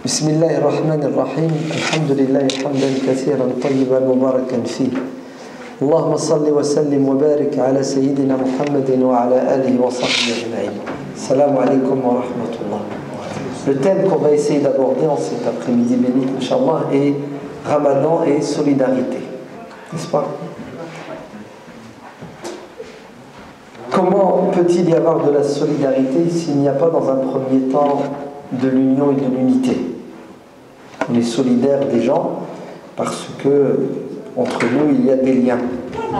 بسم الله الرحمن الرحيم الحمد لله حمدا كثيرا طيبا مباركا فيه اللهم صل وسلم وبارك على سيدنا محمد وعلى آله وصحبه أجمعين. Salam alaikum wa rahmatullah. Le thème qu'on va essayer d'aborder en cet après-midi béni, Inch'Allah, est Ramadan et solidarité. N'est-ce pas? Comment peut-il y avoir de la solidarité s'il n'y a pas dans un premier temps de l'union et de l'unité? On est solidaire des gens parce que entre nous il y a des liens.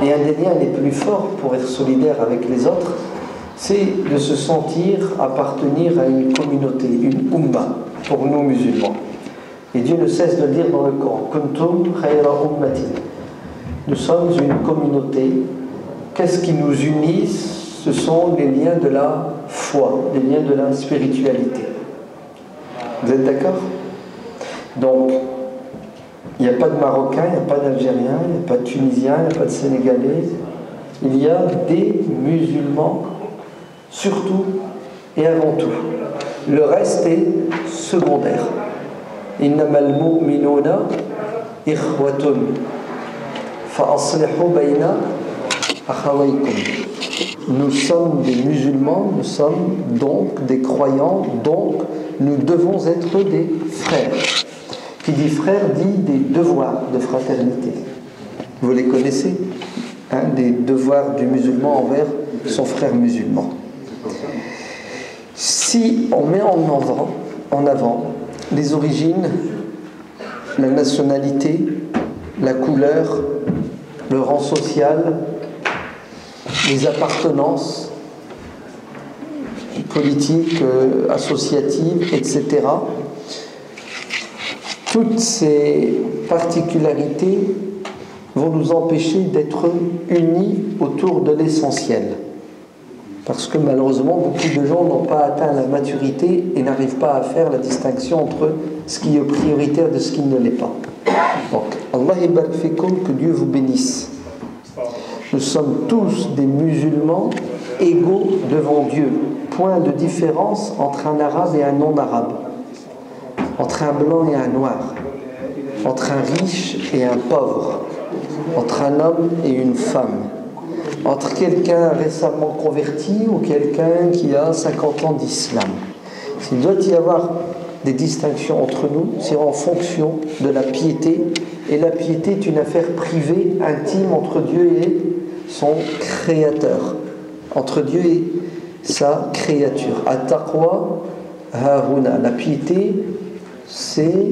Et un des liens les plus forts pour être solidaire avec les autres, c'est de se sentir appartenir à une communauté, une umma, pour nous musulmans. Et Dieu ne cesse de le dire dans le Coran. Kuntum khayra ummatin. Nous sommes une communauté. Qu'est-ce qui nous unit? Ce sont les liens de la foi, les liens de la spiritualité. Vous êtes d'accord? Donc, il n'y a pas de Marocains, il n'y a pas d'Algériens, il n'y a pas de Tunisiens, il n'y a pas de Sénégalais. Il y a des musulmans, surtout et avant tout. Le reste est secondaire. Innamal mu'minuna ikhwatun fa aslihu bayna akhawaykum. Nous sommes des musulmans, nous sommes donc des croyants, donc nous devons être des frères. Qui dit frère dit des devoirs de fraternité. Vous les connaissez, hein, des devoirs du musulman envers son frère musulman. Si on met en avant les origines, la nationalité, la couleur, le rang social, les appartenances politiques, associatives, etc., toutes ces particularités vont nous empêcher d'être unis autour de l'essentiel. Parce que malheureusement, beaucoup de gens n'ont pas atteint la maturité et n'arrivent pas à faire la distinction entre ce qui est prioritaire de ce qui ne l'est pas. Donc, Allah ibarak fikum, que Dieu vous bénisse. Nous sommes tous des musulmans égaux devant Dieu. Point de différence entre un arabe et un non-arabe. Entre un blanc et un noir, entre un riche et un pauvre, entre un homme et une femme, entre quelqu'un récemment converti ou quelqu'un qui a 50 ans d'islam. S'il doit y avoir des distinctions entre nous, c'est en fonction de la piété, et la piété est une affaire privée, intime entre Dieu et son créateur, entre Dieu et sa créature. At-taqwa hahuna, la piété, c'est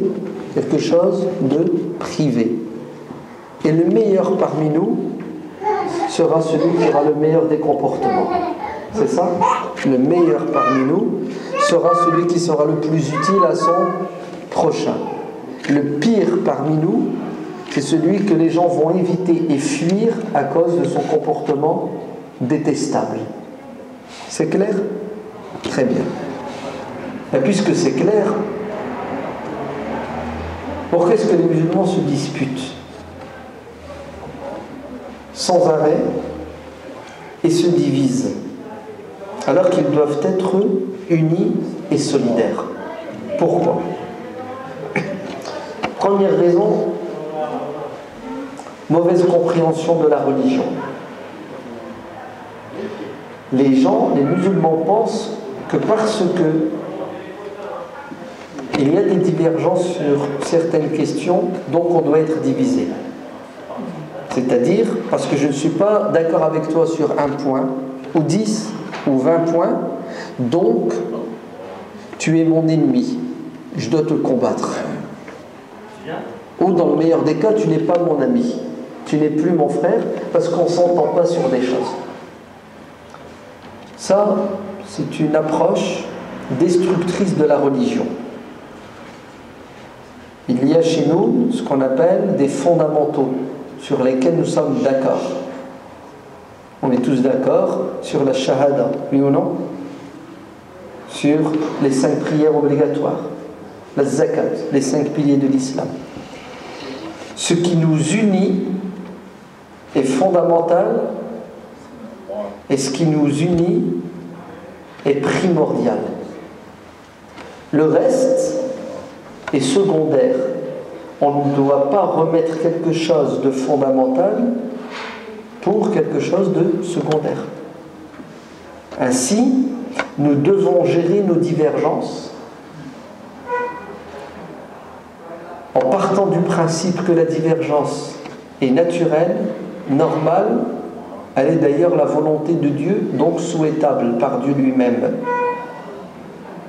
quelque chose de privé. Et le meilleur parmi nous sera celui qui aura le meilleur des comportements. C'est ça? Le meilleur parmi nous sera celui qui sera le plus utile à son prochain. Le pire parmi nous, c'est celui que les gens vont éviter et fuir à cause de son comportement détestable. C'est clair? Très bien. Et puisque c'est clair, pourquoi est-ce que les musulmans se disputent sans arrêt et se divisent alors qu'ils doivent être unis et solidaires? Pourquoi? Première raison, mauvaise compréhension de la religion. Les musulmans pensent que parce que il y a des divergences sur certaines questions, donc on doit être divisé. C'est-à-dire, parce que je ne suis pas d'accord avec toi sur un point, ou 10, ou 20 points, donc tu es mon ennemi, je dois te combattre. Ou dans le meilleur des cas, tu n'es pas mon ami, tu n'es plus mon frère, parce qu'on ne s'entend pas sur des choses. Ça, c'est une approche destructrice de la religion. Il y a chez nous ce qu'on appelle des fondamentaux sur lesquels nous sommes d'accord. On est tous d'accord sur la shahada, oui ou non? Sur les 5 prières obligatoires, la zakat, les 5 piliers de l'islam. Ce qui nous unit est fondamental et ce qui nous unit est primordial. Le reste, et secondaire. On ne doit pas remettre quelque chose de fondamental pour quelque chose de secondaire. Ainsi, nous devons gérer nos divergences en partant du principe que la divergence est naturelle, normale, elle est d'ailleurs la volonté de Dieu, donc souhaitable par Dieu lui-même.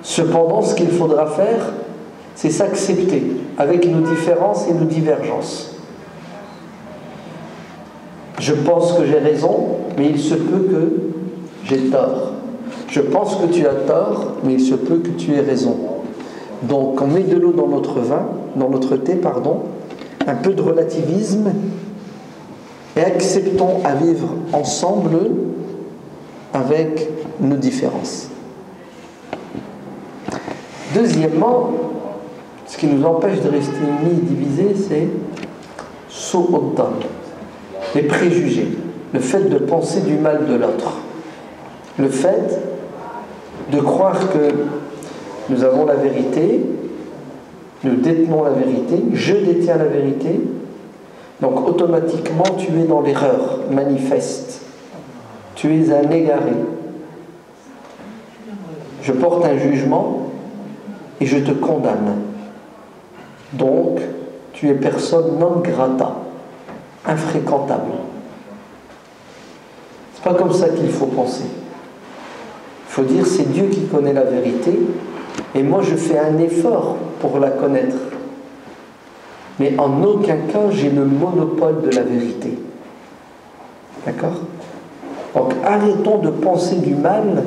Cependant, ce qu'il faudra faire, c'est s'accepter avec nos différences et nos divergences. Je pense que j'ai raison, mais il se peut que j'ai tort. Je pense que tu as tort, mais il se peut que tu aies raison. Donc on met de l'eau dans notre vin, dans notre thé, un peu de relativisme, et acceptons à vivre ensemble avec nos différences. Deuxièmement, ce qui nous empêche de rester unis et divisés, c'est su'ud-dhann, les préjugés, le fait de penser du mal de l'autre, le fait de croire que nous avons la vérité, nous détenons la vérité, je détiens la vérité, donc automatiquement tu es dans l'erreur manifeste, tu es un égaré. Je porte un jugement et je te condamne. Donc, tu es personne non grata, infréquentable. C'est pas comme ça qu'il faut penser. Il faut dire c'est Dieu qui connaît la vérité et moi je fais un effort pour la connaître. Mais en aucun cas j'ai le monopole de la vérité. D'accord ? Donc arrêtons de penser du mal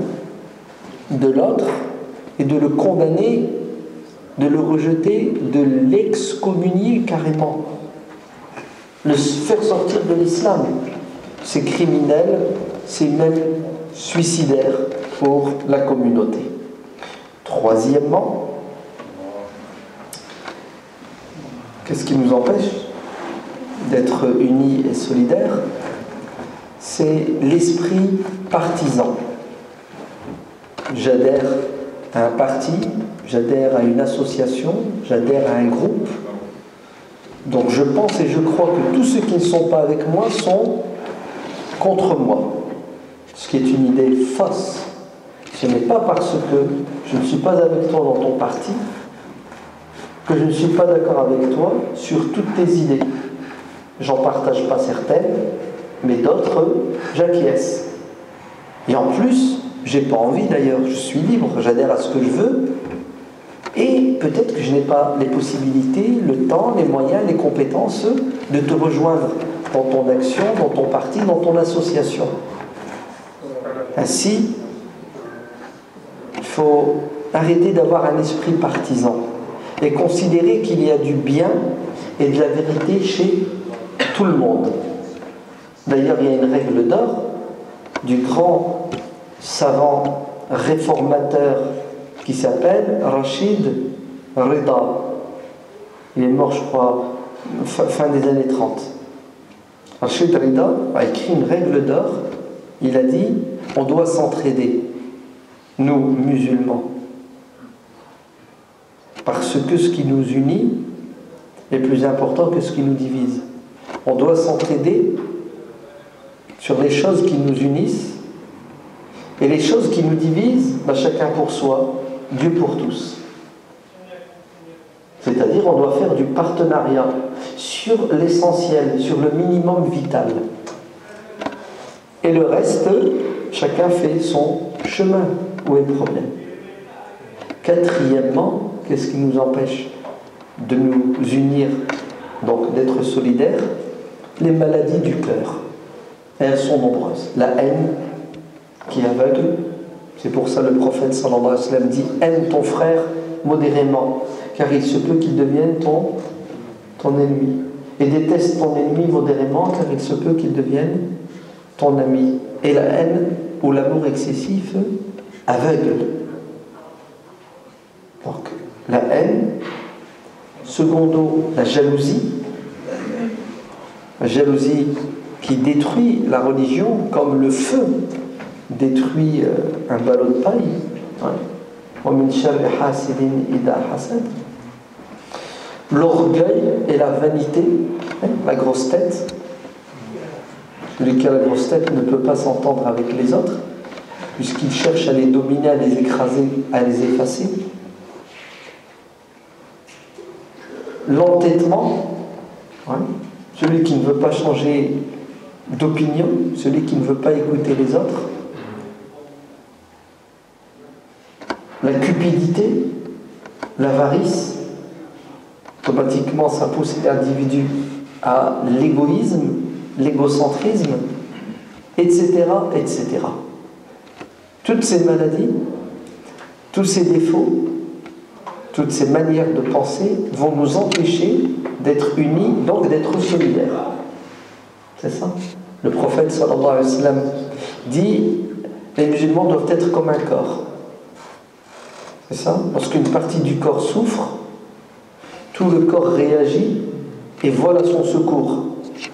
de l'autre et de le condamner, de le rejeter, de l'excommunier carrément. Le faire sortir de l'islam, c'est criminel, c'est même suicidaire pour la communauté. Troisièmement, qu'est-ce qui nous empêche d'être unis et solidaires? C'est l'esprit partisan. J'adhère à un parti, j'adhère à une association, j'adhère à un groupe. Donc je pense et je crois que tous ceux qui ne sont pas avec moi sont contre moi. Ce qui est une idée fausse. Ce n'est pas parce que je ne suis pas avec toi dans ton parti que je ne suis pas d'accord avec toi sur toutes tes idées. J'en partage pas certaines, mais d'autres, j'acquiesce. Et en plus, j'ai pas envie d'ailleurs, je suis libre, j'adhère à ce que je veux, et peut-être que je n'ai pas les possibilités, le temps, les moyens, les compétences de te rejoindre dans ton action, dans ton parti, dans ton association. Ainsi, il faut arrêter d'avoir un esprit partisan et considérer qu'il y a du bien et de la vérité chez tout le monde. D'ailleurs, il y a une règle d'or du grand savant réformateur qui s'appelle Rachid Rida. Il est mort, je crois, fin des années 30. Rachid Rida a écrit une règle d'or. Il a dit, on doit s'entraider, nous, musulmans, parce que ce qui nous unit est plus important que ce qui nous divise. On doit s'entraider sur les choses qui nous unissent, et les choses qui nous divisent, chacun pour soi, Dieu pour tous. C'est-à-dire, on doit faire du partenariat sur l'essentiel, sur le minimum vital. Et le reste, chacun fait son chemin. Où est le problème? Quatrièmement, qu'est-ce qui nous empêche de nous unir, donc d'être solidaires? Les maladies du cœur. Et elles sont nombreuses. La haine qui aveugle. C'est pour ça le prophète sallallahu alayhi wa sallam dit « Aime ton frère modérément, car il se peut qu'il devienne ton ennemi. Et déteste ton ennemi modérément, car il se peut qu'il devienne ton ami. » Et la haine ou l'amour excessif aveugle. Donc, la haine, secondo, la jalousie. La jalousie qui détruit la religion comme le feu détruit un ballot de paille. وَمِنْ شَرِّ حَاسِدٍ إِذَا حَسَدَ. l'orgueil et la vanité, la grosse tête. Celui qui a la grosse tête ne peut pas s'entendre avec les autres, puisqu'il cherche à les dominer, à les écraser, à les effacer. L'entêtement, celui qui ne veut pas changer d'opinion, celui qui ne veut pas écouter les autres. La cupidité, l'avarice, automatiquement ça pousse l'individu à l'égoïsme, l'égocentrisme, etc., etc. Toutes ces maladies, tous ces défauts, toutes ces manières de penser vont nous empêcher d'être unis, donc d'être solidaires. C'est ça. Le prophète sallallahu alayhi wa sallam dit les musulmans doivent être comme un corps. C'est ça. Lorsqu'une partie du corps souffre, tout le corps réagit et vole à son secours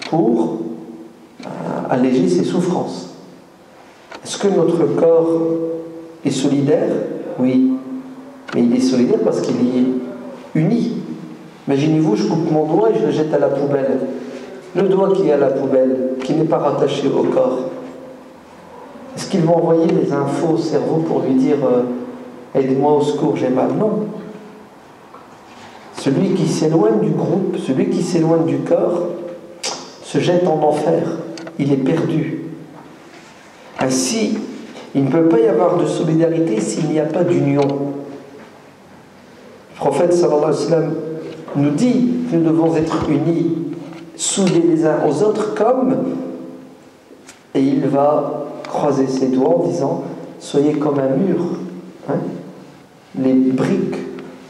pour alléger ses souffrances. Est-ce que notre corps est solidaire? Oui. Mais il est solidaire parce qu'il est uni. Imaginez-vous, je coupe mon doigt et je le jette à la poubelle. Le doigt qui est à la poubelle, qui n'est pas rattaché au corps, est-ce qu'ils vont envoyer les infos au cerveau pour lui dire aide-moi au secours, j'ai mal? Non. Celui qui s'éloigne du groupe, celui qui s'éloigne du corps, se jette en enfer. Il est perdu. Ainsi, il ne peut pas y avoir de solidarité s'il n'y a pas d'union. Le prophète sallallahu alayhi wa sallam nous dit que nous devons être unis, soudés les uns aux autres comme, et il va croiser ses doigts en disant soyez comme un mur. Les briques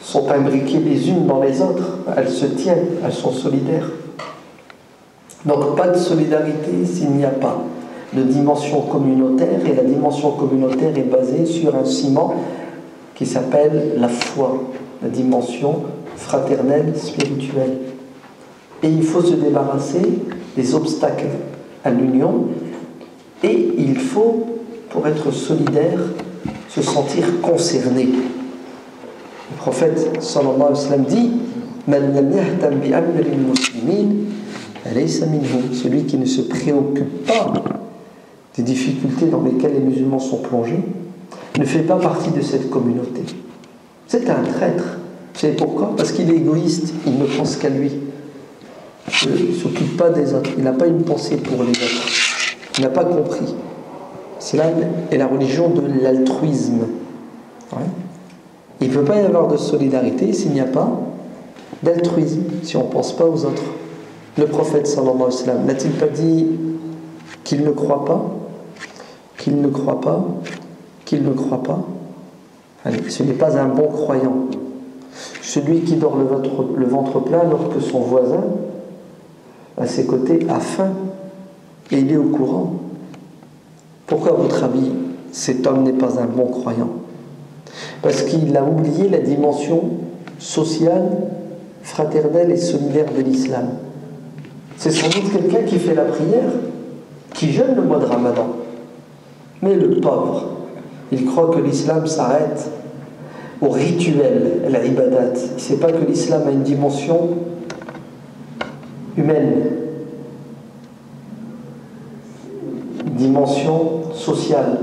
sont imbriquées les unes dans les autres, elles se tiennent, elles sont solidaires. Donc pas de solidarité s'il n'y a pas de dimension communautaire, et la dimension communautaire est basée sur un ciment qui s'appelle la foi, la dimension fraternelle, spirituelle. Et il faut se débarrasser des obstacles à l'union, et il faut, pour être solidaire, se sentir concerné. Le prophète sallallahu alayhi wa sallam dit Man lam yahtam bi amri al-muslimin falaysa minhum. Celui qui ne se préoccupe pas des difficultés dans lesquelles les musulmans sont plongés ne fait pas partie de cette communauté. C'est un traître. Vous savez pourquoi? Parce qu'il est égoïste, il ne pense qu'à lui. Il ne s'occupe pas des autres, il n'a pas une pensée pour les autres. Il n'a pas compris. L'islam est la religion de l'altruisme. Il ne peut pas y avoir de solidarité s'il n'y a pas d'altruisme, si on ne pense pas aux autres. Le prophète sallallahu alayhi wa sallam n'a-t-il pas dit qu'il ne croit pas, qu'il ne croit pas, qu'il ne croit pas? Allez, ce n'est pas un bon croyant. Celui qui dort le ventre plein alors que son voisin à ses côtés a faim et il est au courant. Pourquoi, à votre avis, cet homme n'est pas un bon croyant? Parce qu'il a oublié la dimension sociale, fraternelle et solidaire de l'islam. C'est sans doute quelqu'un qui fait la prière, qui jeûne le mois de Ramadan. Mais le pauvre, il croit que l'islam s'arrête au rituel, à la ibadat. Il ne sait pas que l'islam a une dimension humaine, une dimension sociale,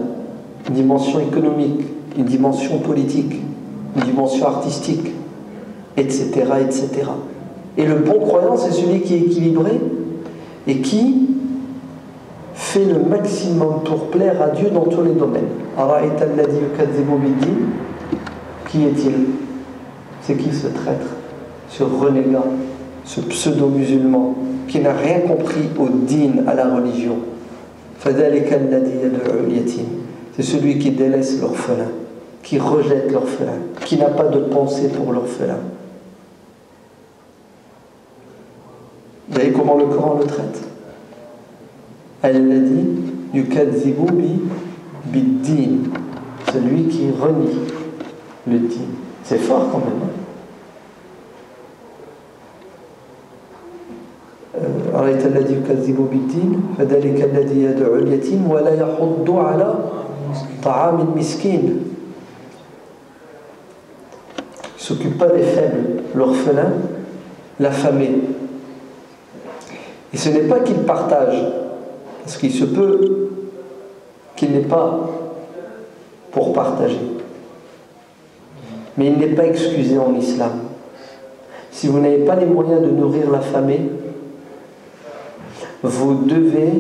une dimension économique, une dimension politique, une dimension artistique, etc., etc. Et le bon croyant, c'est celui qui est équilibré et qui fait le maximum pour plaire à Dieu dans tous les domaines. Qui est-il? C'est qui ce traître, ce renégat, ce pseudo-musulman qui n'a rien compris au din, à la religion? C'est celui qui délaisse l'orphelin, qui rejette l'orphelin, qui n'a pas de pensée pour l'orphelin. Vous voyez comment le Coran le traite? Elle l'a dit, yukadzibu bid-din, celui qui renie le din. C'est fort quand même. أرأيت الذي يكذب بالدين فذلك الذي يدعو اليتيم ولا يحض على طعام المسكين. Il ne s'occupe pas des faibles, l'orphelin, l'affamé. Et ce n'est pas qu'il partage, parce qu'il se peut qu'il n'ait pas pour partager. Mais il n'est pas excusé en islam. Si vous n'avez pas les moyens de nourrir l'affamé, vous devez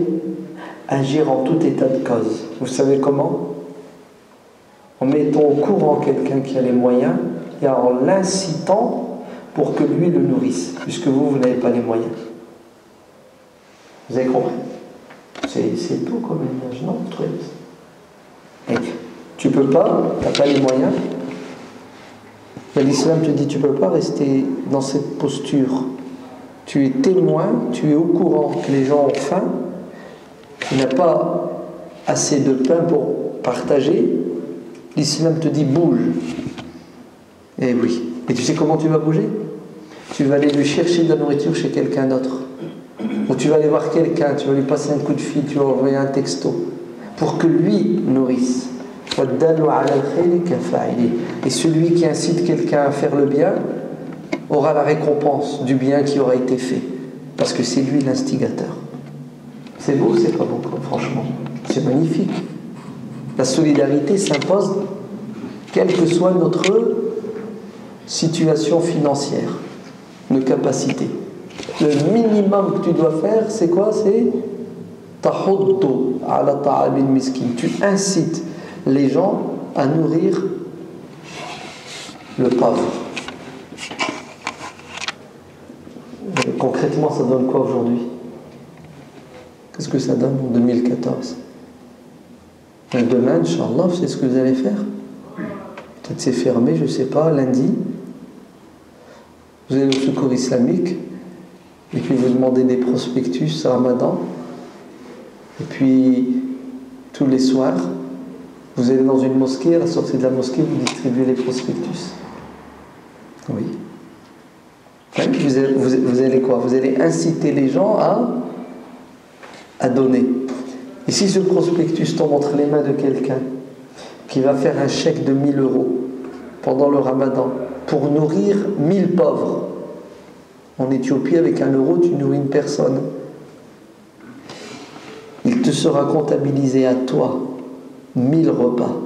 agir en tout état de cause. Vous savez comment? En mettant au courant quelqu'un qui a les moyens et en l'incitant pour que lui le nourrisse, puisque vous n'avez pas les moyens. Vous avez compris? C'est tout comme image, non? Et tu peux pas, tu n'as pas les moyens. Mais l'islam te dit tu ne peux pas rester dans cette posture. Tu es témoin, tu es au courant que les gens ont faim, tu n'as pas assez de pain pour partager. L'islam te dit bouge. Eh oui. Et tu sais comment tu vas bouger? Tu vas aller lui chercher de la nourriture chez quelqu'un d'autre. Ou tu vas aller voir quelqu'un, tu vas lui passer un coup de fil, tu vas envoyer un texto pour que lui nourrisse. Et celui qui incite quelqu'un à faire le bien aura la récompense du bien qui aura été fait, parce que c'est lui l'instigateur. C'est beau, c'est pas beau, franchement, c'est magnifique. La solidarité s'impose quelle que soit notre situation financière, nos capacités. Le minimum que tu dois faire, c'est quoi? C'est tahuddu ala ta'amil miskin. Tu incites les gens à nourrir le pauvre. Concrètement, ça donne quoi aujourd'hui? Qu'est-ce que ça donne en 2014? Et demain, Inch'Allah, c'est ce que vous allez faire. Peut-être c'est fermé, je ne sais pas, lundi. Vous allez au secours islamique, et puis vous demandez des prospectus à Ramadan. Et puis, tous les soirs, vous allez dans une mosquée, à la sortie de la mosquée, vous distribuez les prospectus. Oui. Vous allez quoi? Vous allez inciter les gens à donner. Et si ce prospectus tombe entre les mains de quelqu'un qui va faire un chèque de 1000 euros pendant le Ramadan pour nourrir 1000 pauvres, en Éthiopie, avec 1 euro, tu nourris une personne. Il te sera comptabilisé à toi 1000 repas.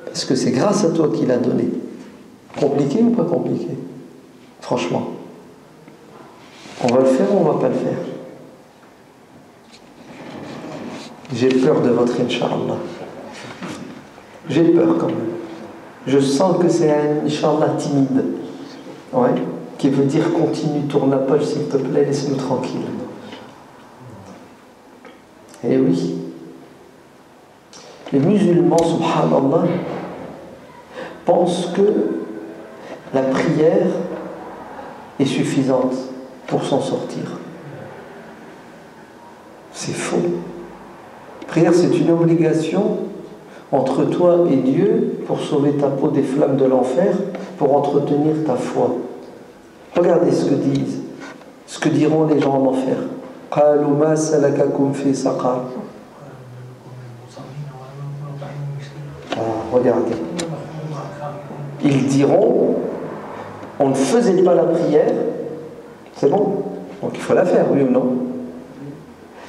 Parce que c'est grâce à toi qu'il a donné. Compliqué ou pas compliqué? Franchement. On va le faire ou on ne va pas le faire? J'ai peur de votre Inch'Allah. J'ai peur quand même. Je sens que c'est un Inch'Allah timide. Ouais. Qui veut dire continue, tourne la page s'il te plaît, laisse-nous tranquille. Eh oui. Les musulmans, subhanallah, pensent que la prière est suffisante pour s'en sortir. C'est faux. La prière, c'est une obligation entre toi et Dieu pour sauver ta peau des flammes de l'enfer, pour entretenir ta foi. Regardez ce que diront les gens en enfer. Regardez. Ils diront, on ne faisait pas la prière, c'est bon, donc il faut la faire, oui ou non?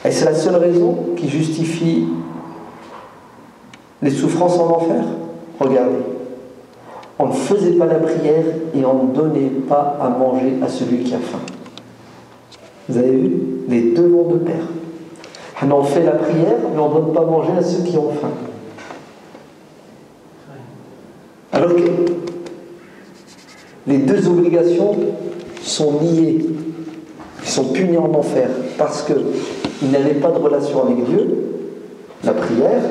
Et c'est la seule raison qui justifie les souffrances en enfer. Regardez. On ne faisait pas la prière et on ne donnait pas à manger à celui qui a faim. Vous avez vu? Les deux vont de pair. On fait la prière, mais on ne donne pas à manger à ceux qui ont faim. Alors que les deux obligations sont liées. Ils sont punis en enfer parce qu'ils n'avaient pas de relation avec Dieu, la prière,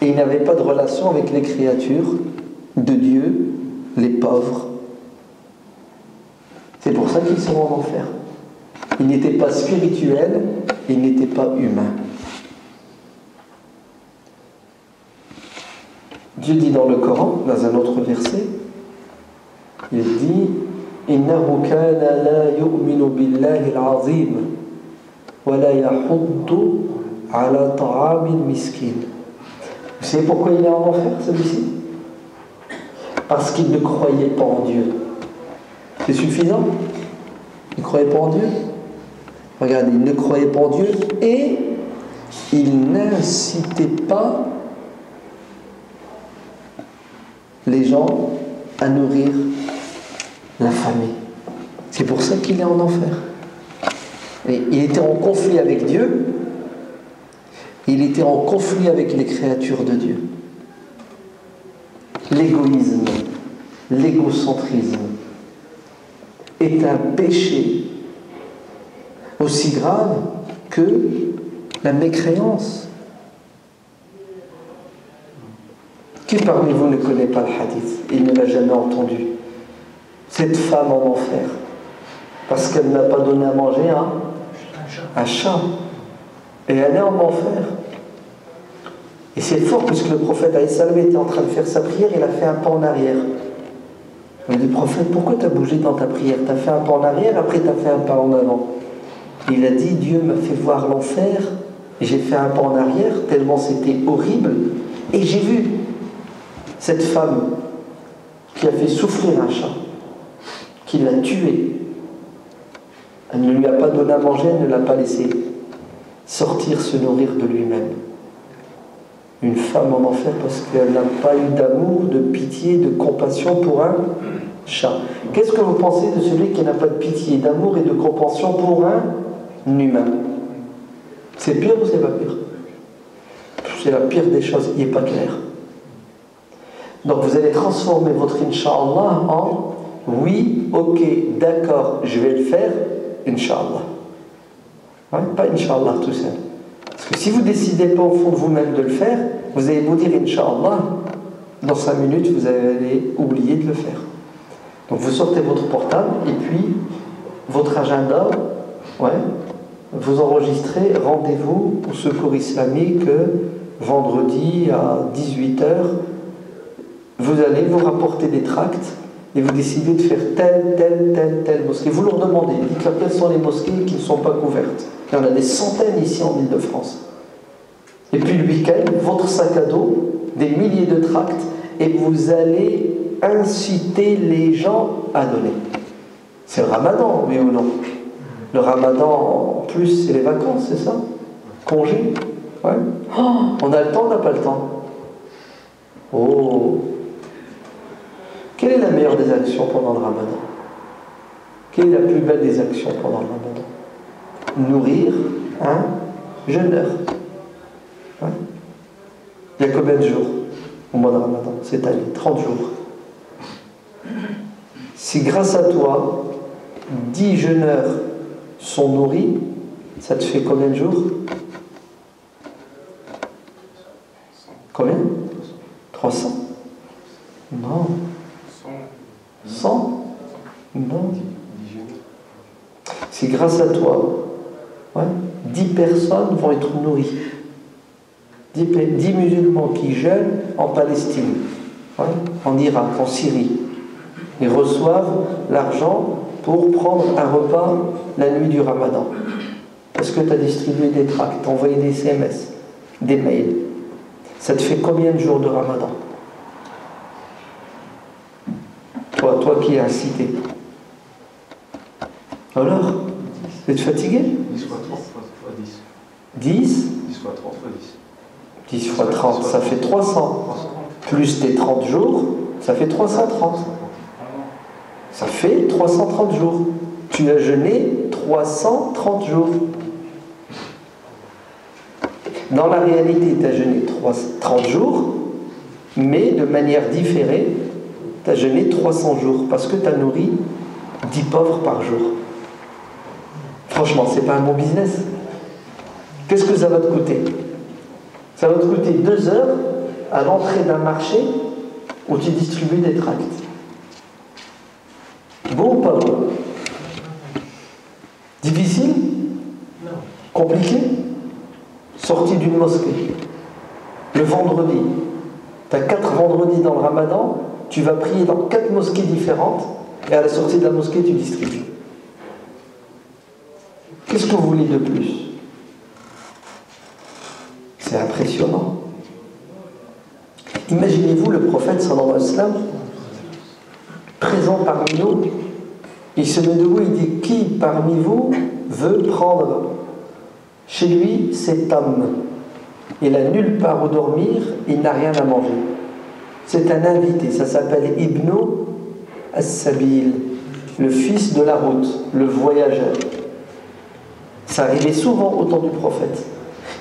et ils n'avaient pas de relation avec les créatures de Dieu, les pauvres. C'est pour ça qu'ils sont en enfer. Ils n'étaient pas spirituels, ils n'étaient pas humains. Dieu dit dans le Coran, dans un autre verset, il dit إِنَّهُ كَانَ لَا يُؤْمِنُ بِاللَّهِ الْعَظِيمِ وَلَا يَحُضُّ عَلَى طَعَامِ الْمِسْكِينِ. Vous savez pourquoi il est en enfer, celui-ci? Parce qu'il ne croyait pas en Dieu. C'est suffisant? Il ne croyait pas en Dieu. Regardez, il ne croyait pas en Dieu et il n'incitait pas les gens à nourrir la famille. C'est pour ça qu'il est en enfer. Et il était en conflit avec Dieu, il était en conflit avec les créatures de Dieu. L'égoïsme, l'égocentrisme est un péché aussi grave que la mécréance. Qui parmi vous ne connaît pas le hadith? Il ne l'a jamais entendu. Cette femme en enfer, parce qu'elle n'a pas donné à manger à un chat. Et elle est en enfer. Et c'est fort, puisque le prophète alayhi était en train de faire sa prière, il a fait un pas en arrière. Il a dit, prophète, pourquoi tu as bougé dans ta prière? Tu as fait un pas en arrière, après tu as fait un pas en avant. Il a dit, Dieu m'a fait voir l'enfer, et j'ai fait un pas en arrière, tellement c'était horrible. Et j'ai vu cette femme qui a fait souffrir un chat, qui l'a tué. Elle ne lui a pas donné à manger, elle ne l'a pas laissé sortir, se nourrir de lui-même. Une femme en enfer parce qu'elle n'a pas eu d'amour, de pitié, de compassion pour un chat. Qu'est-ce que vous pensez de celui qui n'a pas de pitié, d'amour et de compassion pour un humain? C'est pire ou c'est pas pire? C'est la pire des choses, il n'est pas clair. Donc vous allez transformer votre Inch'Allah en oui, ok, d'accord, je vais le faire, Inch'Allah. Ouais, pas Inch'Allah tout seul. Parce que si vous ne décidez pas au fond de vous-même de le faire, vous allez vous dire Inch'Allah, dans 5 minutes vous allez oublier de le faire. Donc vous sortez votre portable et puis votre agenda, ouais, vous enregistrez rendez-vous au secours islamique vendredi à 18h. Vous allez vous rapporter des tracts et vous décidez de faire telle mosquée. Vous leur demandez, dites-leur quelles sont les mosquées qui ne sont pas couvertes. Il y en a des centaines ici en Île-de-France. Et puis le week-end, votre sac à dos, des milliers de tracts, et vous allez inciter les gens à donner. C'est le ramadan, oui ou non? Le ramadan, en plus, c'est les vacances, c'est ça? Congé? Ouais. Oh, on a le temps, on n'a pas le temps. Oh! Quelle est la meilleure des actions pendant le ramadan? Quelle est la plus belle des actions pendant le ramadan? Nourrir un jeûneur. Ouais. Il y a combien de jours au mois de ramadan cette année? 30 jours. Si grâce à toi, 10 jeûneurs sont nourris, ça te fait combien de jours? Combien? 300? Non. 100? Non. Si grâce à toi, ouais, 10 personnes vont être nourries. 10 musulmans qui jeûnent en Palestine, ouais, en Irak, en Syrie, ils reçoivent l'argent pour prendre un repas la nuit du ramadan. Parce que tu as distribué des tracts, tu as envoyé des SMS, des mails. Ça te fait combien de jours de ramadan? Toi qui es incité. Alors, vous êtes fatigué? 10 fois 30 fois 10. 10 10 fois 30 fois 10. 10 fois 30, ça fait 300. Plus tes 30 jours, ça fait 330. Ça fait 330 jours. Tu as jeûné 330 jours. Dans la réalité, tu as jeûné 30 jours, mais de manière différée, tu as jeûné 300 jours parce que tu as nourri 10 pauvres par jour. Franchement, c'est pas un bon business. Qu'est-ce que ça va te coûter? Ça va te coûter 2 heures à l'entrée d'un marché où tu distribues des tracts. Bon ou pas bon? Difficile? Non. Compliqué? Sortie d'une mosquée. Le vendredi. Tu as 4 vendredis dans le ramadan, tu vas prier dans 4 mosquées différentes et à la sortie de la mosquée, tu distribues. Qu'est-ce que vous voulez de plus? C'est impressionnant. Imaginez-vous le prophète sallallahu alayhi wa sallam présent parmi nous. Il se met debout, il dit, qui parmi vous veut prendre chez lui cet homme? Il n'a nulle part où dormir, il n'a rien à manger. C'est un invité, ça s'appelle Ibn as-Sabil, le fils de la route, le voyageur. Ça arrivait souvent au temps du prophète.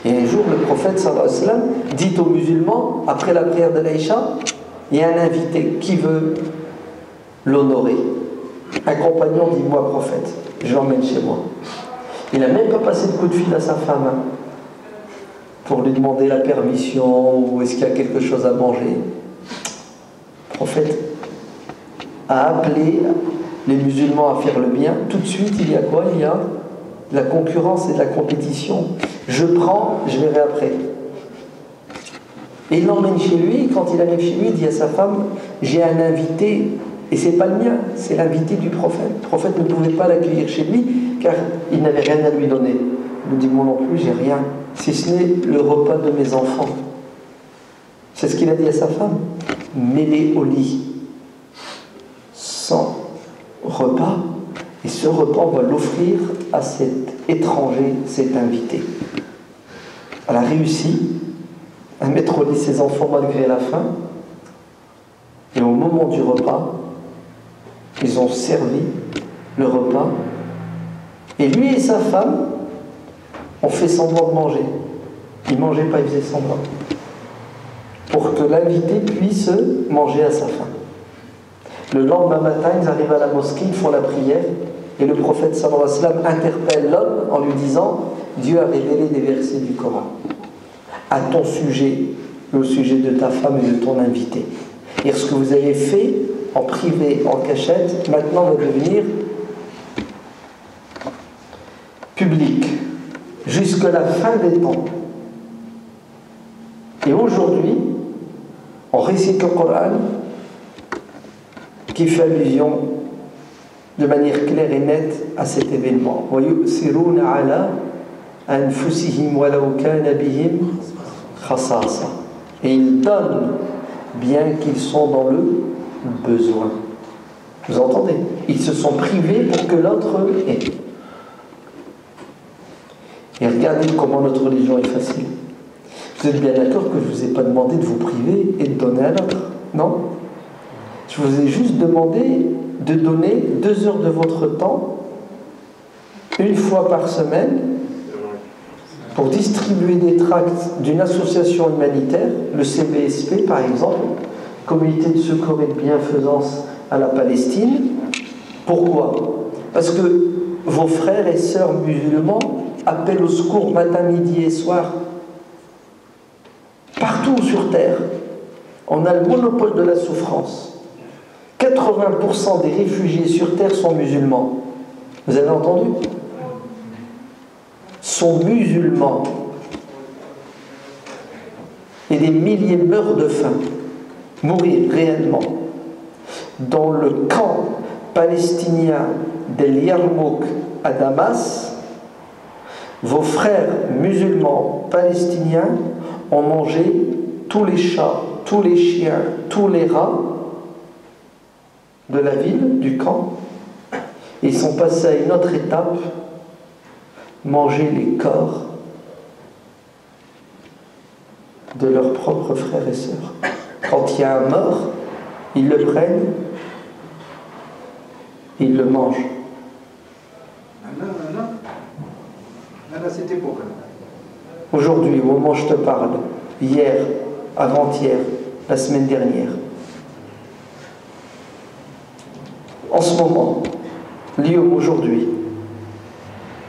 Et un jour, le prophète sallallahu alayhi wa sallam dit aux musulmans, après la prière de l'Aïcha, il y a un invité qui veut l'honorer. Un compagnon dit, moi prophète, je l'emmène chez moi. Il n'a même pas passé de coup de fil à sa femme pour lui demander la permission ou est-ce qu'il y a quelque chose à manger. Le prophète a appelé les musulmans à faire le bien. Tout de suite, il y a quoi? Il y a de la concurrence et de la compétition. Je prends, je verrai après. Et il l'emmène chez lui. Quand il arrive chez lui, il dit à sa femme, j'ai un invité, et c'est pas le mien, c'est l'invité du prophète. Le prophète ne pouvait pas l'accueillir chez lui car il n'avait rien à lui donner. Il lui dit, moi non plus, j'ai rien, si ce n'est le repas de mes enfants. C'est ce qu'il a dit à sa femme. Mets-les au lit sans repas, et ce repas, on va l'offrir à cet étranger, cet invité. Elle a réussi à mettre au lit ses enfants malgré la faim, et au moment du repas, ils ont servi le repas, et lui et sa femme ont fait semblant de manger. Ils ne mangeaient pas, ils faisaient semblant, pour que l'invité puisse manger à sa faim. Le lendemain matin, ils arrivent à la mosquée, ils font la prière, et le prophète sallallahu alayhi wa sallam interpelle l'homme en lui disant, Dieu a révélé des versets du Coran à ton sujet, au sujet de ta femme et de ton invité. Et ce que vous avez fait en privé, en cachette, maintenant va devenir public, jusqu'à la fin des temps. Et aujourd'hui, on récite le Coran qui fait allusion de manière claire et nette à cet événement. وَيُؤْثِرُونَ عَلَىٰ أَنفُسِهِمْ وَلَوْ كَانَ بِهِمْ خَصَاصَةٌ. Et ils donnent bien qu'ils sont dans le besoin. Vous entendez? Ils se sont privés pour que l'autre ait. Et regardez comment notre religion est facile. Vous êtes bien d'accord que je ne vous ai pas demandé de vous priver et de donner à l'autre, non? Je vous ai juste demandé de donner 2 heures de votre temps, une fois par semaine, pour distribuer des tracts d'une association humanitaire, le CBSP par exemple, Comité de secours et de bienfaisance à la Palestine. Pourquoi? Parce que vos frères et sœurs musulmans appellent au secours matin, midi et soir. Partout sur terre, on a le monopole de la souffrance. 80% des réfugiés sur terre sont musulmans. Vous avez entendu? Sont musulmans. Et des milliers meurent de faim. Mourir réellement. Dans le camp palestinien d'El Yarmouk à Damas, vos frères musulmans palestiniens ont mangé tous les chats, tous les chiens, tous les rats de la ville, du camp. Ils sont passés à une autre étape, manger les corps de leurs propres frères et sœurs. Quand il y a un mort, ils le prennent, ils le mangent. À cette époque. Aujourd'hui, au moment où je te parle, hier, avant-hier, la semaine dernière, en ce moment, aujourd'hui,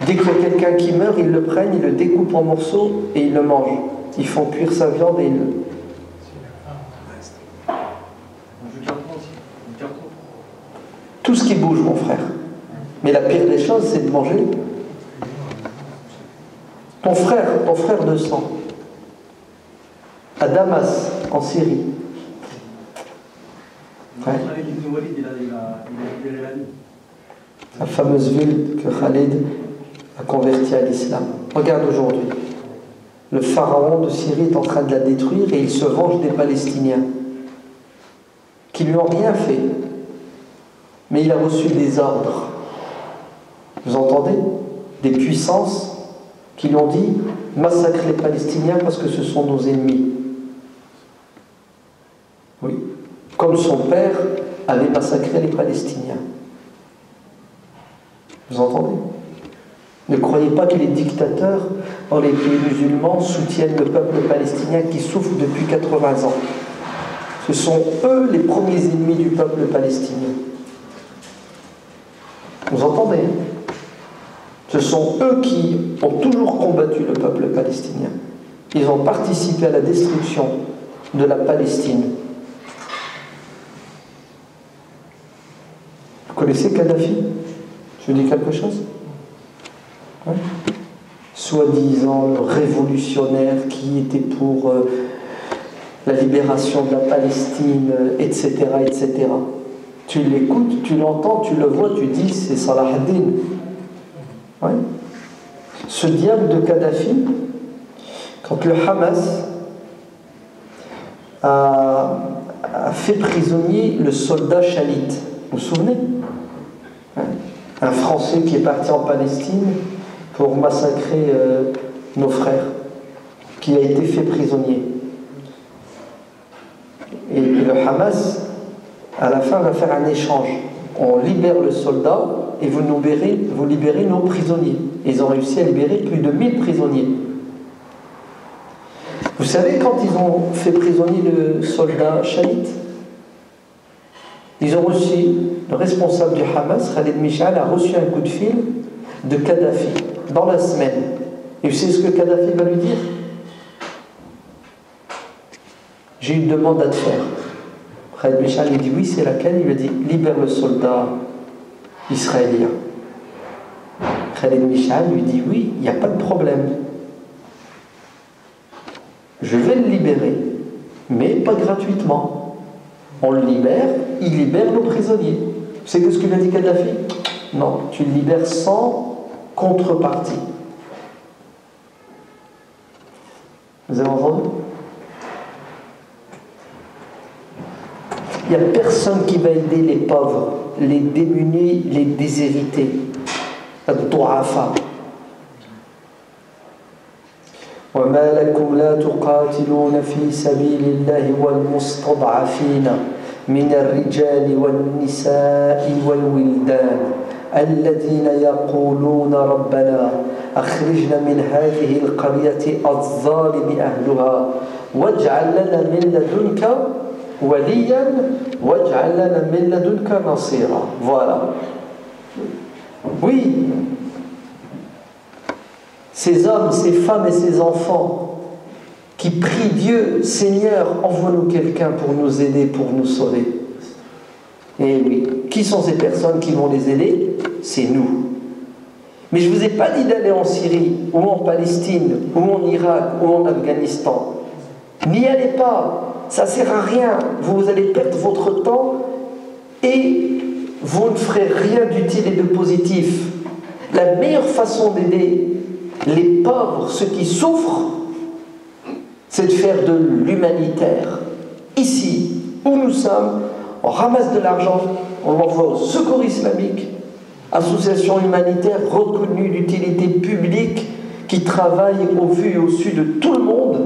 dès qu'il y a quelqu'un qui meurt, ils le prennent, ils le découpent en morceaux et ils le mangent. Ils font cuire sa viande et ils le... Tout ce qui bouge, mon frère. Mais la pire des choses, c'est de manger ton frère de sang, à Damas, en Syrie. Ouais. La fameuse ville que Khalid a convertie à l'islam. Regarde aujourd'hui, le pharaon de Syrie est en train de la détruire et il se venge des Palestiniens qui lui ont rien fait, mais il a reçu des ordres Vous entendez? Des puissances qui lui ont dit massacre les Palestiniens parce que ce sont nos ennemis. Oui. Comme son père avait massacré les Palestiniens. Vous entendez? Ne croyez pas que les dictateurs dans les pays musulmans soutiennent le peuple palestinien qui souffre depuis 80 ans. Ce sont eux les premiers ennemis du peuple palestinien. Vous entendez? Ce sont eux qui ont toujours combattu le peuple palestinien. Ils ont participé à la destruction de la Palestine. Vous connaissez Kadhafi? Je vous dis quelque chose? Ouais. Soi-disant le révolutionnaire qui était pour la libération de la Palestine, etc., etc. Tu l'écoutes, tu l'entends, tu le vois, tu dis c'est Salah ad-Din. Ouais. Ce diable de Kadhafi, quand le Hamas a fait prisonnier le soldat Shalit, vous vous souvenez? Ouais. Un Français qui est parti en Palestine pour massacrer nos frères, qui a été fait prisonnier. Et le Hamas, à la fin, va faire un échange. On libère le soldat et vous libérez nos prisonniers. Ils ont réussi à libérer plus de 1000 prisonniers. Vous savez, quand ils ont fait prisonnier le soldat Shalit, ils ont reçu, le responsable du Hamas, Khaled Mishal, a reçu un coup de fil de Kadhafi dans la semaine. Et vous savez ce que Kadhafi va lui dire? J'ai une demande à te faire. Khaled Mishal lui dit oui, c'est laquelle? Il lui dit libère le soldat israélien. Khaled Mishal lui dit oui, il n'y a pas de problème. Je vais le libérer, mais pas gratuitement. On le libère, il libère nos prisonniers. Vous savez ce que lui a dit Kadhafi? Non, tu le libères sans contrepartie. Vous avez entendu? Il n'y a personne qui va aider les pauvres, les démunis, les déshérités. الضعفاء. وما لكم لا تقاتلون في سبيل الله والمستضعفين من الرجال والنساء والولدان الذين يقولون ربنا أخرجنا من هذه القرية الظالم أهلها واجعل لنا من لدنك وليا واجعل لنا من لدنك نصيرا. Voilà. Oui, ces hommes, ces femmes et ces enfants qui prient Dieu, Seigneur, envoie-nous quelqu'un pour nous aider, pour nous sauver. Et oui, qui sont ces personnes qui vont les aider? C'est nous. Mais je ne vous ai pas dit d'aller en Syrie, ou en Palestine, ou en Irak, ou en Afghanistan. N'y allez pas, ça ne sert à rien. Vous allez perdre votre temps et vous ne ferez rien d'utile et de positif. La meilleure façon d'aider les pauvres, ceux qui souffrent, c'est de faire de l'humanitaire. Ici, où nous sommes, on ramasse de l'argent, on l'envoie au Secours islamique, association humanitaire reconnue d'utilité publique, qui travaille au vu et au su de tout le monde.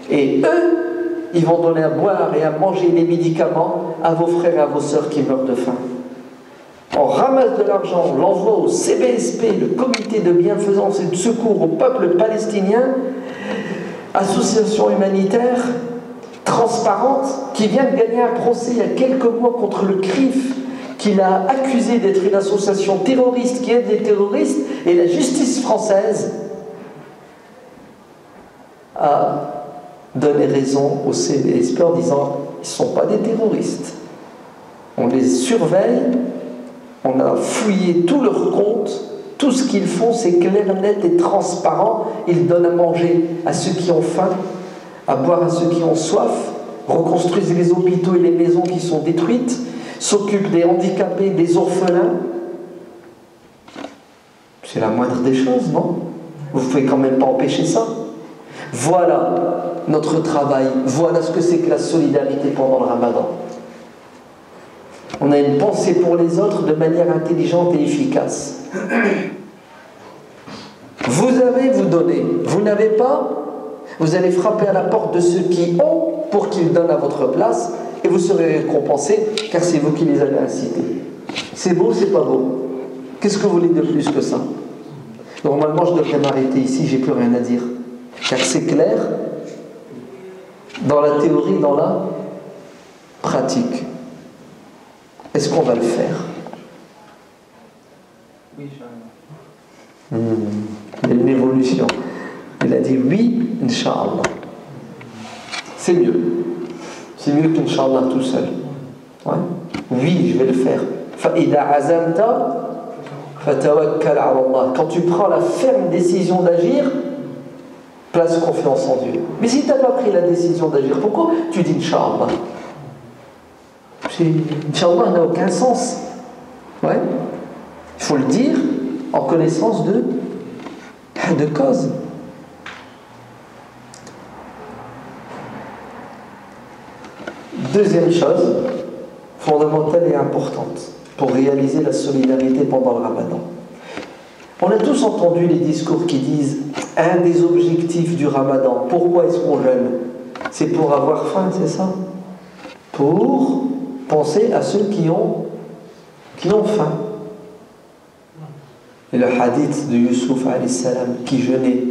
Et eux, ils vont donner à boire et à manger des médicaments à vos frères et à vos sœurs qui meurent de faim. On ramasse de l'argent, on l'envoie au CBSP, le comité de bienfaisance et de secours au peuple palestinien, association humanitaire transparente, qui vient de gagner un procès il y a quelques mois contre le CRIF, qu'il a accusé d'être une association terroriste qui aide les terroristes, et la justice française a donné raison au CBSP en disant ils ne sont pas des terroristes. On les surveille. On a fouillé tous leurs comptes, tout ce qu'ils font, c'est clair, net et transparent. Ils donnent à manger à ceux qui ont faim, à boire à ceux qui ont soif, reconstruisent les hôpitaux et les maisons qui sont détruites, s'occupent des handicapés, des orphelins. C'est la moindre des choses, non? Vous ne pouvez quand même pas empêcher ça. Voilà notre travail, voilà ce que c'est que la solidarité pendant le Ramadan. On a une pensée pour les autres de manière intelligente et efficace. Vous avez, vous donnez. Vous n'avez pas, vous allez frapper à la porte de ceux qui ont pour qu'ils donnent à votre place et vous serez récompensés car c'est vous qui les avez incités. C'est beau, c'est pas beau. Qu'est-ce que vous voulez de plus que ça? Normalement, je devrais m'arrêter ici, j'ai plus rien à dire. Car c'est clair dans la théorie, dans la pratique. Est-ce qu'on va le faire? Oui, Il y a une évolution. Il a dit oui, Inch'Allah. C'est mieux. C'est mieux qu'Inch'Allah tout seul. Ouais. Oui, je vais le faire. فَإِذَا عَزَمْتَ فَتَوَكَّلْ عَلَى اللَّهِ. Quand tu prends la ferme décision d'agir, place confiance en Dieu. Mais si tu n'as pas pris la décision d'agir, pourquoi tu dis Inch'Allah? Inch'Allah n'a aucun sens. Ouais. Il faut le dire en connaissance de cause. Deuxième chose fondamentale et importante pour réaliser la solidarité pendant le Ramadan. On a tous entendu les discours qui disent un des objectifs du Ramadan, pourquoi est-ce qu'on jeûne? C'est pour avoir faim, c'est ça? Pour penser à ceux qui ont faim. Et le hadith de Youssouf alayhi salam qui jeûnait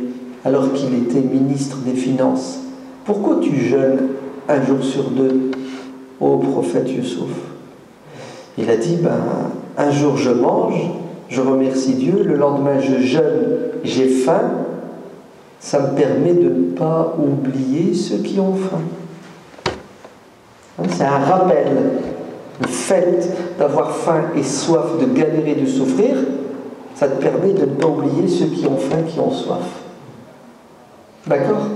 alors qu'il était ministre des Finances. Pourquoi tu jeûnes un jour sur deux, ô prophète Youssouf? Il a dit, un jour je mange, je remercie Dieu, le lendemain je jeûne, j'ai faim, ça me permet de ne pas oublier ceux qui ont faim. C'est un rappel. Le fait d'avoir faim et soif, de galérer, de souffrir, ça te permet de ne pas oublier ceux qui ont faim, qui ont soif. D'accord?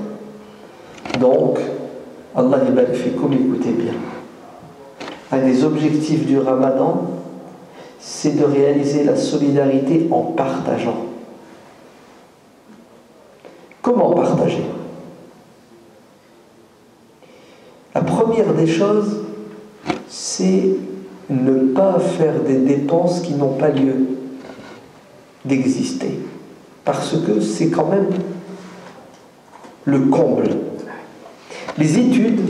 Donc, Allah yibarifikum, écoutez bien. Un des objectifs du Ramadan, c'est de réaliser la solidarité en partageant. Comment partager? La première des choses, c'est ne pas faire des dépenses qui n'ont pas lieu d'exister. Parce que c'est quand même le comble. Les études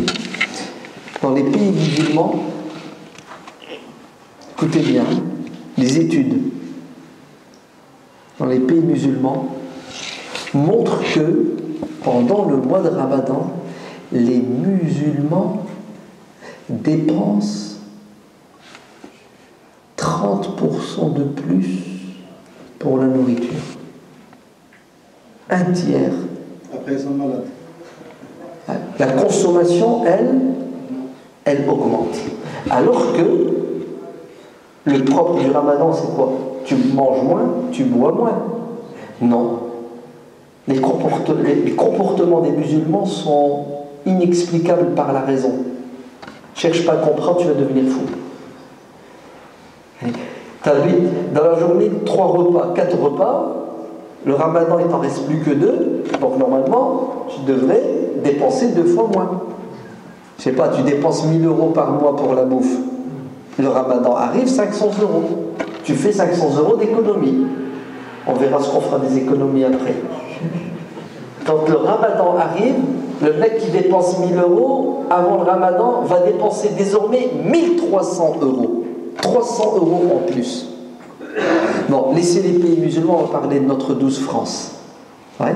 dans les pays musulmans, écoutez bien, les études dans les pays musulmans montrent que pendant le mois de Ramadan, les musulmans dépensent 30% de plus pour la nourriture. Un tiers. Après, ils sont malades. La consommation, elle augmente. Alors que le propre du Ramadan, c'est quoi? Tu manges moins, tu bois moins. Non. Les comportements des musulmans sont inexplicables par la raison. Cherche pas à comprendre, tu vas devenir fou. Tu as dans la journée 3 repas, 4 repas. Le Ramadan, il t'en reste plus que 2. Donc normalement, tu devrais dépenser 2 fois moins. Je sais pas, tu dépenses 1000 € par mois pour la bouffe. Le Ramadan arrive, 500 €. Tu fais 500 € d'économie. On verra ce qu'on fera des économies après. Quand le Ramadan arrive, le mec qui dépense 1000 € avant le Ramadan va dépenser désormais 1300 €. 300 € en plus. Bon, laissez les pays musulmans, on va parler de notre douce France. Ouais.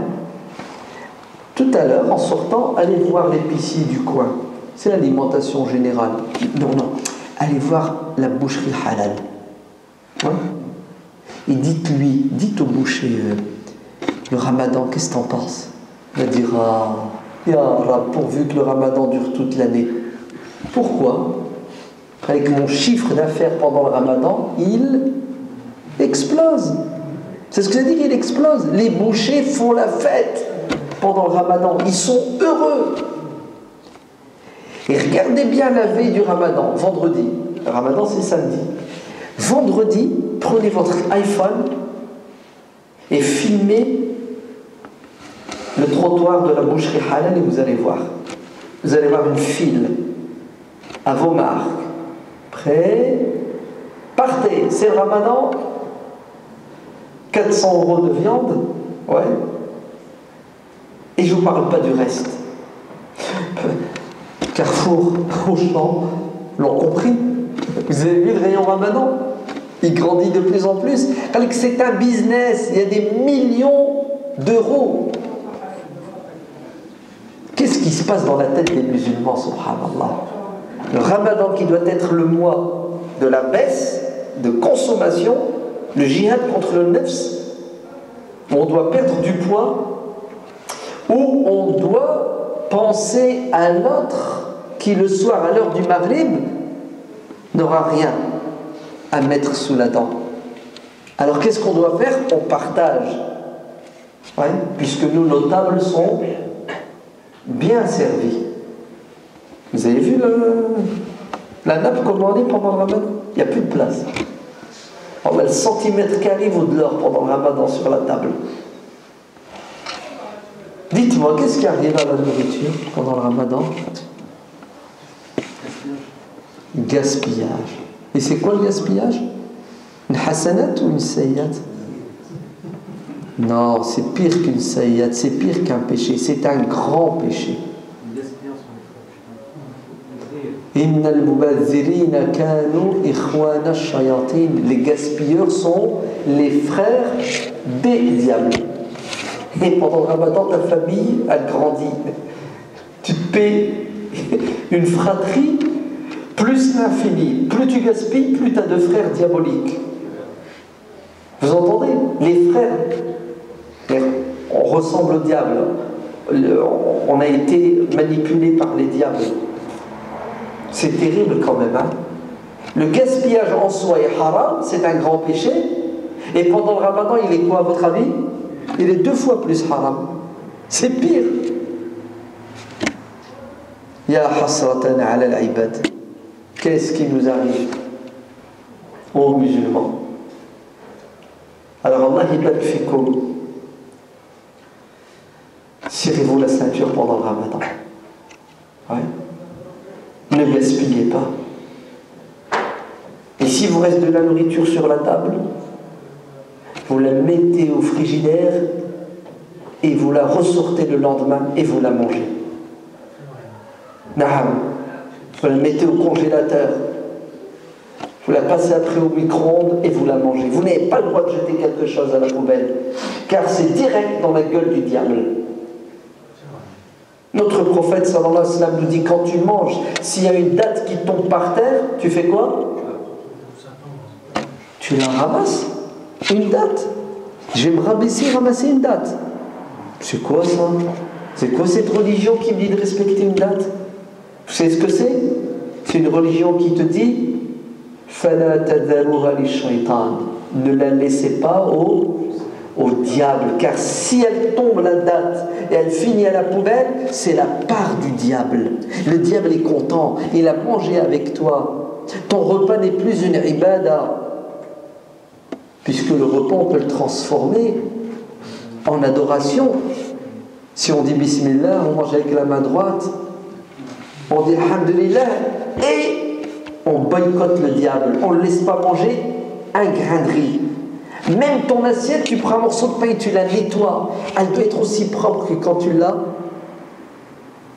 Tout à l'heure, en sortant, allez voir l'épicier du coin. C'est l'alimentation générale. Non. Allez voir la boucherie halal. Ouais. Et dites au boucher, le Ramadan, qu'est-ce que t'en penses? Il va dire, Ya Rab, pourvu que le Ramadan dure toute l'année. Pourquoi? Avec mon chiffre d'affaires pendant le Ramadan, il explose. C'est ce que ça dit, il explose. Les bouchers font la fête pendant le Ramadan. Ils sont heureux. Et regardez bien la veille du Ramadan, vendredi. Le Ramadan, c'est samedi. Vendredi, prenez votre iPhone et filmez le trottoir de la boucherie halal et vous allez voir. Vous allez voir une file à vos marques. Prêt? Partez, c'est le Ramadan. 400 € de viande, ouais. Et je ne vous parle pas du reste. Carrefour, Auchan, l'ont compris. Vous avez vu le rayon Ramadan? Il grandit de plus en plus. C'est un business, il y a des millions d'euros. Qu'est-ce qui se passe dans la tête des musulmans, subhanallah? Le Ramadan qui doit être le mois de la baisse, de consommation, le djihad contre le nefs, où on doit perdre du poids, où on doit penser à l'autre qui le soir à l'heure du maghrib n'aura rien à mettre sous la dent. Alors qu'est-ce qu'on doit faire? On partage, ouais, puisque nous, nos tables sont bien servies. Vous avez vu la nappe commandée pendant le Ramadan? Il n'y a plus de place. On a le centimètre carré vaut de l'or pendant le Ramadan sur la table. Dites-moi, qu'est-ce qui arrive à la nourriture pendant le Ramadan? Gaspillage. Et c'est quoi le gaspillage? Une hasanat ou une sayyat? Non, c'est pire qu'une sayyat, c'est pire qu'un péché, c'est un grand péché. Innal mubazzirina kanu ikhwana shayatin. Les gaspilleurs sont les frères des diables. Et pendant le Ramadan, ta famille a grandi. Tu te paies une fratrie plus l'infini. Plus tu gaspilles, plus tu as de frères diaboliques. Vous entendez? Les frères, on ressemble au diable. On a été manipulé par les diables. C'est terrible quand même, hein? Le gaspillage en soi est haram, c'est un grand péché. Et pendant le Ramadan, il est quoi à votre avis? Il est 2 fois plus haram. C'est pire. Ya hasratan ala al-ibad. Qu'est-ce qui nous arrive aux musulmans? Alors Allah ibad fikum. Serrez-vous la ceinture pendant le Ramadan. Ouais. Ne gaspillez pas. Et si vous reste de la nourriture sur la table, vous la mettez au frigidaire et vous la ressortez le lendemain et vous la mangez. Naham. Vous la mettez au congélateur, vous la passez après au micro-ondes et vous la mangez. Vous n'avez pas le droit de jeter quelque chose à la poubelle, car c'est direct dans la gueule du diable. Notre prophète sallallahu alayhi wa sallam nous dit, quand tu manges, s'il y a une date qui tombe par terre, tu fais quoi? Tu la ramasses. Une date. Je vais me ramasser une date. C'est quoi ça? C'est quoi cette religion qui me dit de respecter une date? Vous savez ce que c'est? C'est une religion qui te dit فَلَا تَذَرُوهَا لِلشَّيْطَانِ. Ne la laissez pas au diable, car si elle tombe la date et elle finit à la poubelle, c'est la part du diable. Le diable est content, il a mangé avec toi. Ton repas n'est plus une ibada, puisque le repas on peut le transformer en adoration. Si on dit Bismillah, on mange avec la main droite, on dit Alhamdulillah et on boycotte le diable, on ne laisse pas manger un grain de riz. Même ton assiette, tu prends un morceau de pain et tu la nettoies. Elle doit être aussi propre que quand tu l'as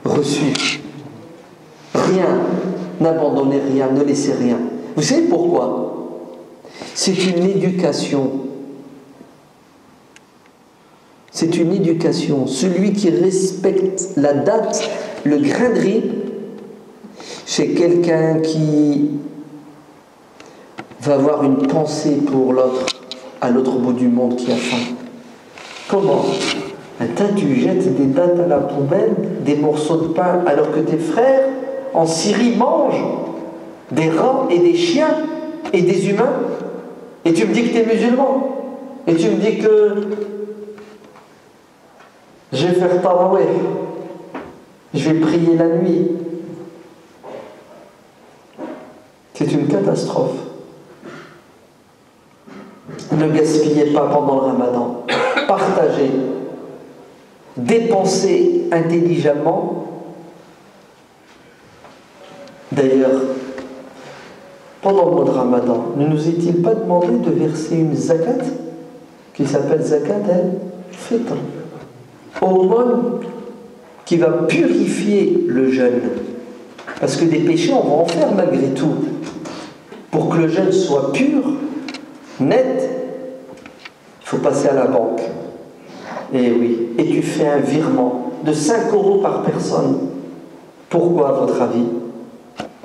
reçue. Rien, n'abandonnez rien, ne laissez rien. Vous savez pourquoi? C'est une éducation. C'est une éducation. Celui qui respecte la date, le grain de riz, c'est quelqu'un qui va avoir une pensée pour l'autre, à l'autre bout du monde qui a faim. Comment? Tu jettes des dattes à la poubelle, des morceaux de pain, alors que tes frères en Syrie mangent des rats et des chiens et des humains, et tu me dis que tu es musulman, et tu me dis que je vais faire tarawih, je vais prier la nuit. C'est une catastrophe. Ne gaspillez pas pendant le Ramadan. Partagez. Dépensez intelligemment. D'ailleurs, pendant le mois de Ramadan, ne nous est-il pas demandé de verser une zakat? qui s'appelle Zakat al-Fitr. Aumône qui va purifier le jeûne. Parce que des péchés, on va en faire malgré tout. Pour que le jeûne soit pur, net, il faut passer à la banque. Et oui, et tu fais un virement de 5 € par personne. Pourquoi, à votre avis?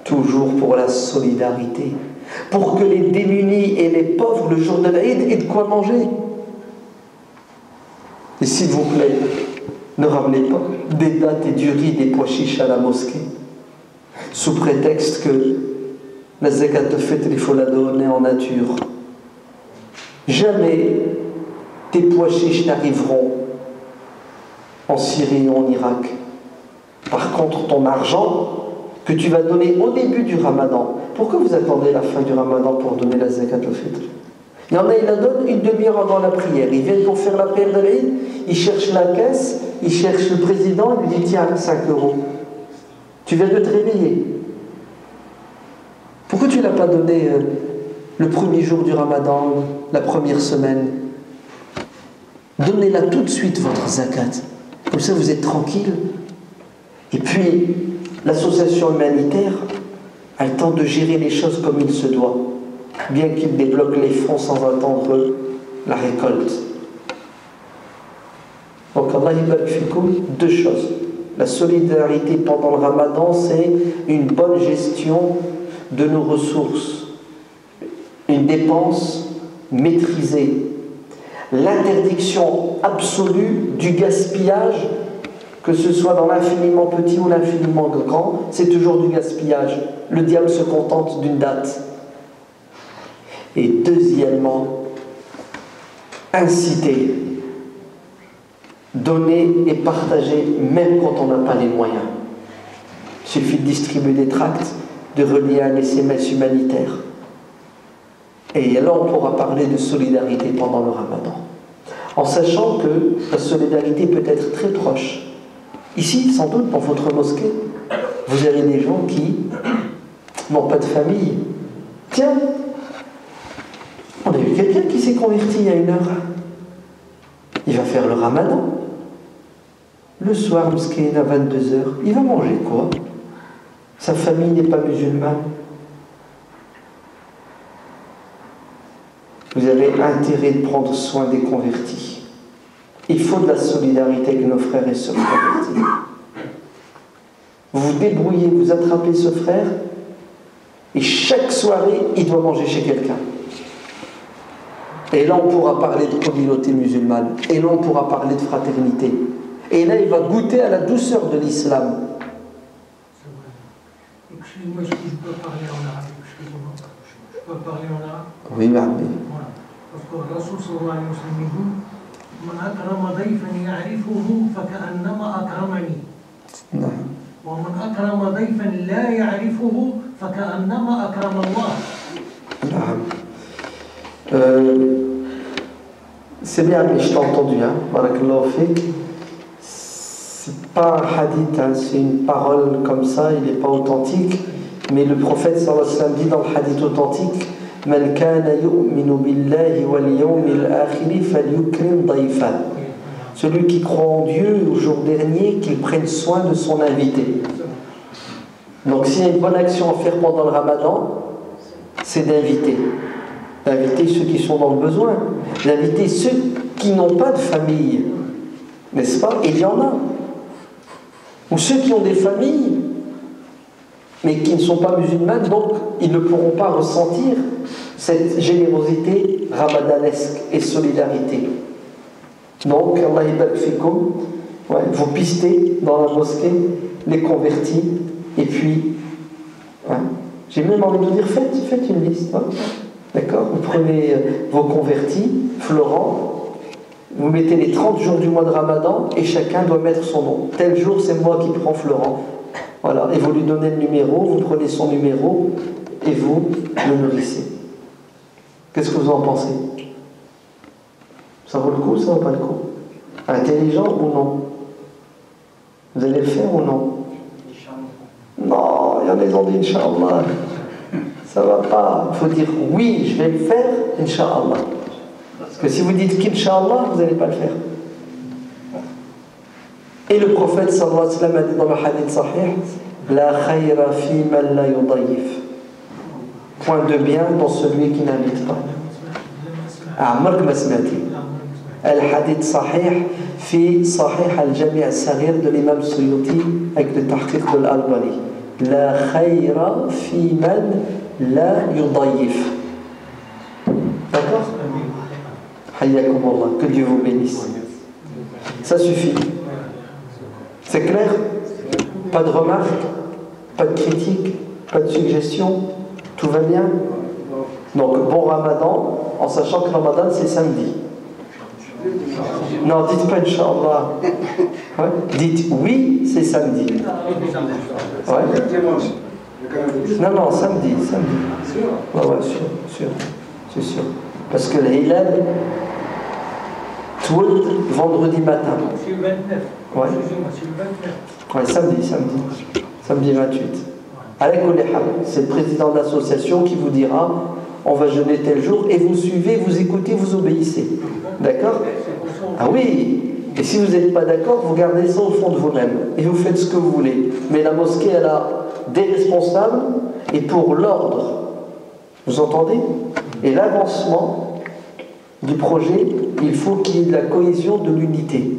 Toujours pour la solidarité. Pour que les démunis et les pauvres, le jour de l'Aïd, aient de quoi manger. Et s'il vous plaît, ne ramenez pas des dattes et du riz, des pois chiches à la mosquée, sous prétexte que la zakat al-fitr, il faut la donner en nature. Jamais tes pois chiches n'arriveront en Syrie ou en Irak. Par contre, ton argent que tu vas donner au début du Ramadan, pourquoi vous attendez la fin du Ramadan pour donner la zakat al-fitr? Il y en a, ils la donnent une demi-heure avant la prière. Ils viennent pour faire la prière de l'Aïd, ils cherchent la caisse, ils cherchent le président, il lui dit tiens, 5 €. Tu viens de te réveiller. Pourquoi tu ne l'as pas donné le premier jour du Ramadan, la première semaine? Donnez-la tout de suite, votre zakat. Comme ça, vous êtes tranquille. Et puis, l'association humanitaire a le temps de gérer les choses comme il se doit, bien qu'il débloque les fonds sans attendre la récolte. Donc, Allah yabarak fikoum, 2 choses. La solidarité pendant le Ramadan, c'est une bonne gestion de nos ressources, une dépense maîtrisée, l'interdiction absolue du gaspillage, que ce soit dans l'infiniment petit ou l'infiniment grand, c'est toujours du gaspillage. Le diable se contente d'une date. Et deuxièmement, inciter, donner et partager, même quand on n'a pas les moyens. Il suffit de distribuer des tracts, de relier un SMS humanitaire. Et là, on pourra parler de solidarité pendant le Ramadan. En sachant que la solidarité peut être très proche. Ici, sans doute, dans votre mosquée, vous avez des gens qui n'ont pas de famille. Tiens, on a eu quelqu'un qui s'est converti il y a 1 heure. Il va faire le Ramadan. Le soir, mosquée à 22h, il va manger quoi? Sa famille n'est pas musulmane. Vous avez intérêt de prendre soin des convertis. Il faut de la solidarité avec nos frères et sœurs convertis. Vous vous débrouillez, vous attrapez ce frère, et chaque soirée, il doit manger chez quelqu'un. Et là, on pourra parler de communauté musulmane. Et là, on pourra parler de fraternité. Et là, il va goûter à la douceur de l'islam. Excusez-moi, est-ce que je peux parler en arabe? Excusez-moi. Je peux parler en arabe? Oui, mais... Voilà. Parce que le Rasoul sallallahu alayhi wa sallam dit من أكرم ضيفا يعرفه فكأنما أكرمني ومن أكرم ضيفا لا يعرفه فكأنما أكرم الله. C'est bien, mais je t'ai entendu, hein. Barakallahu fik. C'est pas un hadith, hein, c'est une parole comme ça, il n'est pas authentique. Mais le prophète sallallahu alayhi wa sallam dit dans le hadith authentique: Man kana yu'minu billahi wal yawmil akhir falyukrim dayfa. Celui qui croit en Dieu au jour dernier, qu'il prenne soin de son invité. Donc s'il y a une bonne action à faire pendant le Ramadan, c'est d'inviter. D'inviter ceux qui sont dans le besoin, d'inviter ceux qui n'ont pas de famille, n'est-ce pas? Et il y en a. Ou ceux qui ont des familles, mais qui ne sont pas musulmanes, donc ils ne pourront pas ressentir cette générosité ramadanesque et solidarité. Donc, Allah yabarak fikoum, vous pistez dans la mosquée les convertis, et puis, j'ai même envie de vous dire, faites une liste. D'accord? Vous prenez vos convertis, Florent, vous mettez les 30 jours du mois de Ramadan, et chacun doit mettre son nom. Tel jour, c'est moi qui prends Florent. Voilà, et vous lui donnez le numéro, vous prenez son numéro, et vous le nourrissez. Qu'est-ce que vous en pensez? Ça vaut le coup, ça vaut pas le coup? Intelligent ou non? Vous allez le faire ou non? Non, il y en a qui ont dit Inch'Allah. Ça va pas. Il faut dire oui, je vais le faire, Inch'Allah. Parce que si vous dites qu'Inch'Allah, vous n'allez pas le faire. Et le prophète sallallahu alayhi wa sallam a dit dans le hadith sahih, la khayra fi man la yudayif. Point de bien dans celui qui n'invite pas. Amark Masmati. Al-Hadith Sahih fi Sahih al-Jami' al-Saghir de l'imam Suyuti avec le tahqiq de l'Albani. La khayra fi man la yudayif. D'accord? Hayyakum Allah. Que Dieu vous bénisse. Ça suffit. C'est clair? Pas de remarques, pas de critiques, pas de suggestions. Tout va bien? Donc, bon Ramadan, en sachant que Ramadan c'est samedi. Non, dites pas Inch'Allah. Ouais. Dites oui, c'est samedi. Ouais. Non, samedi. Ouais, sûr. C'est sûr. Parce que l'Hilal, tout vendredi matin. Ouais. Ouais, samedi. Samedi 28. C'est le président de l'association qui vous dira on va jeûner tel jour et vous suivez, vous écoutez, vous obéissez. D'accord? Ah oui. Et si vous n'êtes pas d'accord, vous gardez ça au fond de vous-même et vous faites ce que vous voulez. Mais la mosquée, elle a des responsables et pour l'ordre, vous entendez? Et l'avancement du projet, il faut qu'il y ait de la cohésion, de l'unité.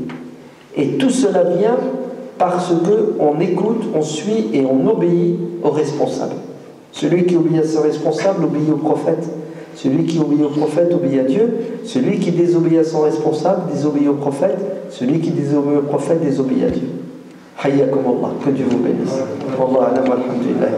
Et tout cela vient parce qu'on écoute, on suit et on obéit aux responsables. Celui qui obéit à son responsable obéit au prophète. Celui qui obéit au prophète obéit à Dieu. Celui qui désobéit à son responsable désobéit au prophète. Celui qui désobéit au prophète désobéit à Dieu. Hayyakum Allah. Que Dieu vous bénisse. Wallahu a'lam, alhamdulillah.